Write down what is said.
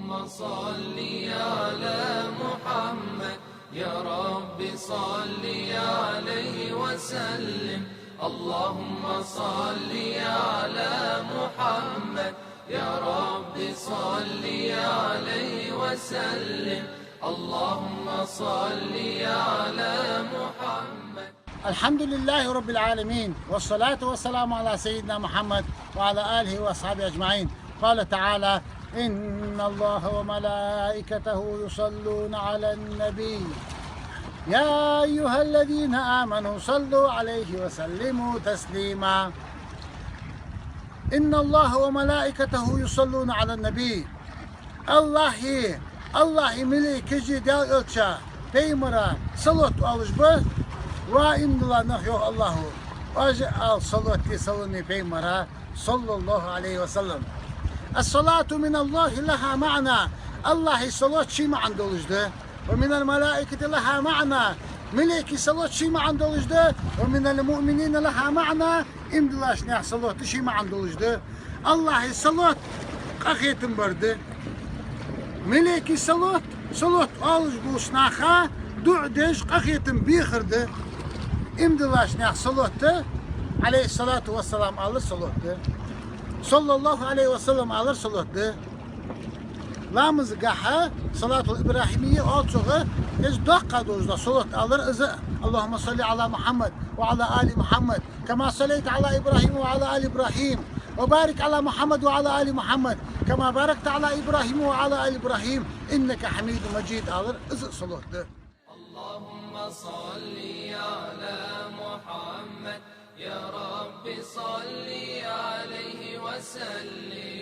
اللهم صل على محمد يا رب صل عليه وسلم. اللهم صل على محمد يا رب صل عليه وسلم. اللهم صل على محمد. الحمد لله رب العالمين، والصلاة والسلام على سيدنا محمد وعلى آله وأصحابه أجمعين. قال تعالى: إن الله وملائكته يصلون على النبي يا أيها الذين آمنوا صلوا عليه وسلموا تسليما. إن الله وملائكته يصلون على النبي. Allah melekeci del ölçe peymara salat alışbı ve imdilanah yok Allahu. Acı al salati salını peymara sallallahu aleyhi ve sellem. Es-salatu minallahi laha ma'na. Allahi salat şi ma'anda oluşdu. Ve minel melaiketi laha ma'na. Meleki salat şi ma'anda oluşdu. Ve minel mu'minine laha ma'na. İmdilaş ne salat şi ma'anda oluşdu. Allahi salat kahiyetim vardı. Meleki salat alış bu snaha du'deş kahiyetim bihirdi. İmdilaş ne salattı. Aleyhissalatu vesselam alır salattı. Sallallahu aleyhi ve sellem alır salattı. Lamız gaha salatul İbrahimiye alçoğu ez dakika dozda salat alır ızı. Allahümme salli ala Muhammed ve ala ali Muhammed kema sallayte ala İbrahim ve ala ali İbrahim ve barik ala Muhammed ve ala ali Muhammed kema barakte ala İbrahim ve ala ali İbrahim inneke hamidun mecid alır ızı salattı. Allahümme salli ala Muhammed ya Rabbi salli aleyhi ve sellem.